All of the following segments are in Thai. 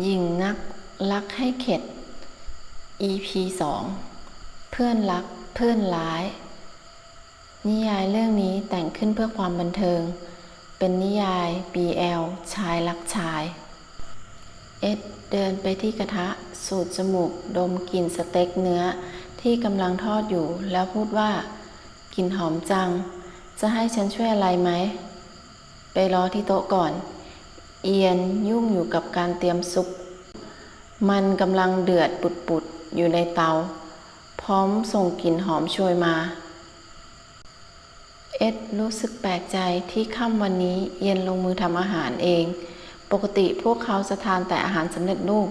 ยิ่งนักรักให้เข็ด EP 2 เพื่อนรักเพื่อนร้ายนิยายเรื่องนี้แต่งขึ้นเพื่อความบันเทิงเป็นนิยาย BL ชายรักชายเอ็ดเดินไปที่กระทะสูดจมูกดมกลิ่นสเต็กเนื้อที่กำลังทอดอยู่แล้วพูดว่ากลิ่นหอมจังจะให้ฉันช่วยอะไรไหมไปรอที่โต๊ะก่อนเอียนยุ่งอยู่กับการเตรียมซุปมันกำลังเดือดปุดๆอยู่ในเตาพร้อมส่งกลิ่นหอมโชยมาเอ็ดรู้สึกแปลกใจที่ค่ำวันนี้เอียนลงมือทำอาหารเองปกติพวกเขาจะทานแต่อาหารสำเร็จรูป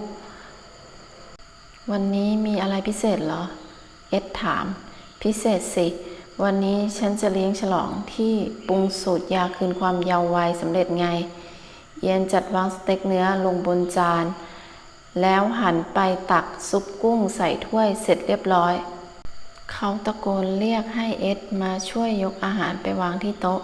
วันนี้มีอะไรพิเศษเหรอเอ็ดถามพิเศษสิวันนี้ฉันจะเลี้ยงฉลองที่ปรุงสูตรยาคืนความเยาว์วัยสำเร็จไงเอียนจัดวางสเต็กเนื้อลงบนจานแล้วหันไปตักซุปกุ้งใส่ถ้วยเสร็จเรียบร้อยเขาตะโกนเรียกให้เอ็ดมาช่วยยกอาหารไปวางที่โต๊ะ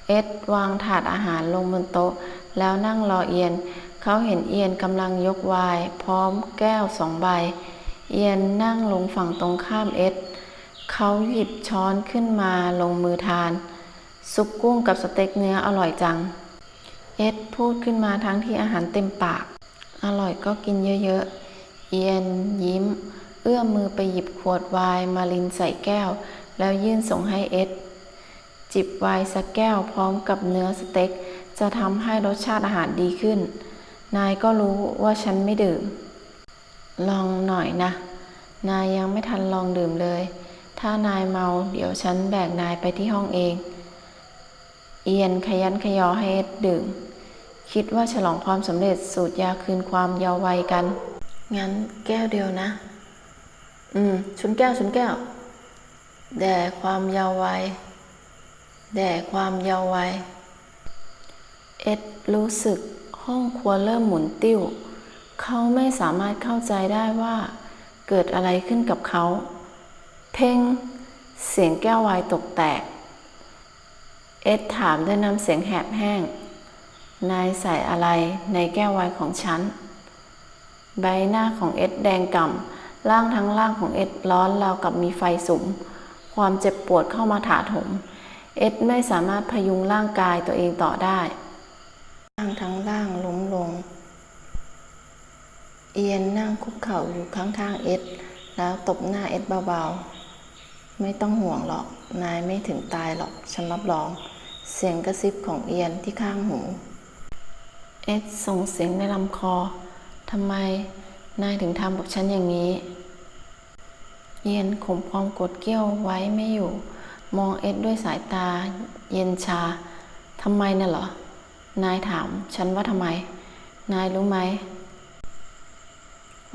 เอ็ดวางถาดอาหารลงบนโต๊ะแล้วนั่งรอเอียนเขาเห็นเอียนกำลังยกไวน์พร้อมแก้ว2 ใบเอียนนั่งลงฝั่งตรงข้ามเอ็ดเขาหยิบช้อนขึ้นมาลงมือทานซุปกุ้งกับสเต็กเนื้ออร่อยจังเอ็ดพูดขึ้นมาทั้งที่อาหารเต็มปากอร่อยก็กินเยอะๆเอียนยิ้มเอื้อมมือไปหยิบขวดไวน์มารินใส่แก้วแล้วยื่นส่งให้เอ็ดจิบไวน์สักแก้วพร้อมกับเนื้อสเต็กจะทำให้รสชาติอาหารดีขึ้นนายก็รู้ว่าฉันไม่ดื่มลองหน่อยนะนายยังไม่ทันลองดื่มเลยถ้านายเมาเดี๋ยวฉันแบกนายไปที่ห้องเองเอียนขยันขยอให้เอ็ดดื่มคิดว่าฉลองความสำเร็จสูตรยาคืนความเยาว์วัยกันงั้นแก้วเดียวนะชนแก้วแด่ความเยาว์วัยแด่ความเยาว์วัยเอ็ดรู้สึกห้องครัวเริ่มหมุนติ้วเขาไม่สามารถเข้าใจได้ว่าเกิดอะไรขึ้นกับเขาเพ่งเสียงแก้วไวน์ตกแตกเอ็ดถามด้วยน้ำเสียงแหบแห้งนายใส่อะไรในแก้วไวน์ของฉันใบหน้าของเอ็ดแดงก่ำร่างทั้งร่างของเอ็ดร้อนราวกับมีไฟสุมความเจ็บปวดเข้ามาถาโถมเอ็ดไม่สามารถพยุงร่างกายตัวเองต่อได้ร่างทั้งร่างล้มลงเอียนนั่งคุกเข่าอยู่ข้างๆเอ็ดแล้วตบหน้าเอ็ดเบาๆไม่ต้องห่วงหรอกนายไม่ถึงตายหรอกฉันรับรองเสียงกระซิบของเอียนที่ข้างหูเอ็ดส่งเสียงในลำคอทำไมนายถึงทำกับฉันอย่างนี้เอียนข่มความโกรธเกรี้ยวไว้ไม่อยู่มองเอ็ดด้วยสายตาเย็นชาทำไมน่ะเหรอนายถามฉันว่าทำไมนายรู้ไหม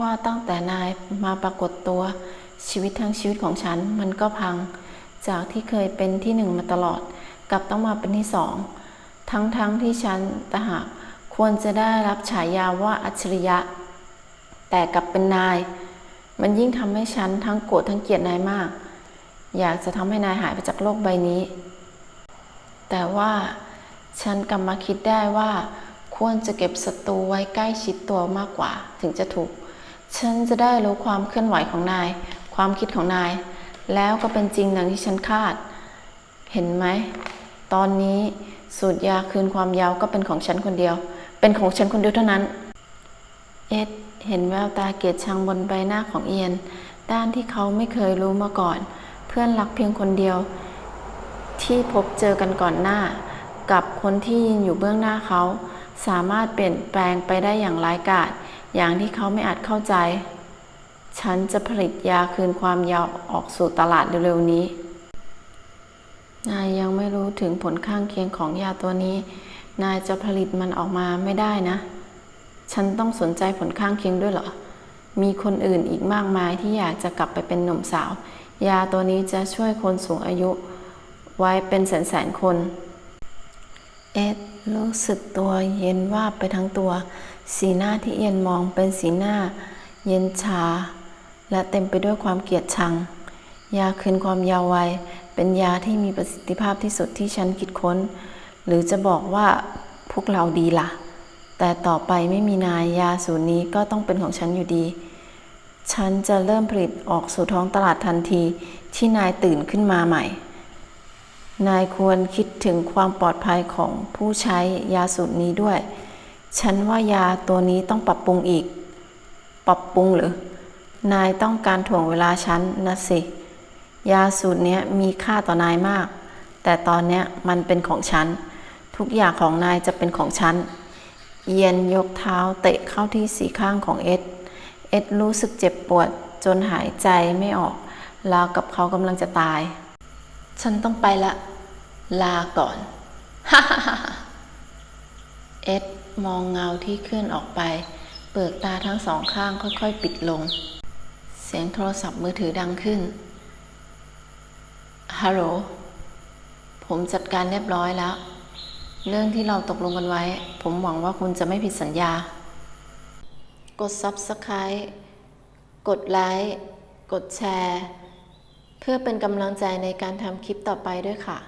ว่าตั้งแต่นายมาปรากฏตัวชีวิตทั้งชีวิตของฉันมันก็พังจากที่เคยเป็นที่1มาตลอดกลับต้องมาเป็นที่2ทั้งที่ฉันต่างหากควรจะได้รับฉายาว่าอัจฉริยะแต่กลับเป็นนายมันยิ่งทำให้ฉันทั้งโกรธทั้งเกลียดนายมากอยากจะทำให้นายหายไปจากโลกใบนี้แต่ว่าฉันกลับมาคิดได้ว่าควรจะเก็บศัตรูไว้ใกล้ชิดตัวมากกว่าถึงจะถูกฉันจะได้รู้ความเคลื่อนไหวของนายความคิดของนายแล้วก็เป็นจริงดังที่ฉันคาดเห็นไหมตอนนี้สูตรยาคืนความเยาว์ก็เป็นของฉันคนเดียวเป็นของฉันคนเดียวเท่านั้นเอ็ดเห็นแววตาเกลียดชังบนใบหน้าของเอียนด้านที่เขาไม่เคยรู้มาก่อนเพื่อนรักเพียงคนเดียวที่พบเจอกันก่อนหน้ากับคนที่ยืนอยู่เบื้องหน้าเขาสามารถเปลี่ยนแปลงไปได้อย่างร้ายกาจอย่างที่เขาไม่อาจเข้าใจฉันจะผลิตยาคืนความเยาว์ออกสู่ตลาดเร็วๆนี้นายยังไม่รู้ถึงผลข้างเคียงของยาตัวนี้นายจะผลิตมันออกมาไม่ได้นะฉันต้องสนใจผลข้างเคียงด้วยเหรอมีคนอื่นอีกมากมายที่อยากจะกลับไปเป็นหนุ่มสาวยาตัวนี้จะช่วยคนสูงอายุไว้เป็นแสนคนเอ็ดรู้สึกตัวเย็นวาบไปทั้งตัวสีหน้าที่เอียนมองเป็นสีหน้าเย็นชาและเต็มไปด้วยความเกลียดชังยาคืนความเยาว์วัยเป็นยาที่มีประสิทธิภาพที่สุดที่ฉันคิดค้นหรือจะบอกว่าพวกเราดีล่ะแ แต่ต่อไปไม่มีนายยาสูตรนี้ก็ต้องเป็นของฉันอยู่ดี ฉันจะเริ่มผลิตออกสู่ท้องตลาดทันทีที่นายตื่นขึ้นมาใหม่ นายควรคิดถึงความปลอดภัยของผู้ใช้ยาสูตรนี้ด้วย ฉันว่ายาตัวนี้ต้องปรับปรุงอีก ปรับปรุงหรือ นายต้องการถ่วงเวลาฉันนะสิ ยาสูตรนี้มีค่าต่อนายมาก แต่ตอนนี้มันเป็นของฉัน ทุกอย่างของนายจะเป็นของฉัน เอียนยกเท้าเตะเข้าที่สีข้างของเอ็ดรู้สึกเจ็บปวดจนหายใจไม่ออกราวกับเขากำลังจะตาย ฉันต้องไปละ ลาก่อน ฮ่าฮ่าฮ่าเอ็ดมองเงาที่เคลื่อนออกไป เปลือกตาทั้งสองข้างค่อยๆปิดลง เสียงโทรศัพท์มือถือดังขึ้น ฮัลโหล ผมจัดการเรียบร้อยแล้ว เรื่องที่เราตกลงกันไว้ ผมหวังว่าคุณจะไม่ผิดสัญญา กด Subscribe กดไลค์ กดแชร์ เพื่อเป็นกำลังใจในการทำคลิปต่อไปด้วยค่ะ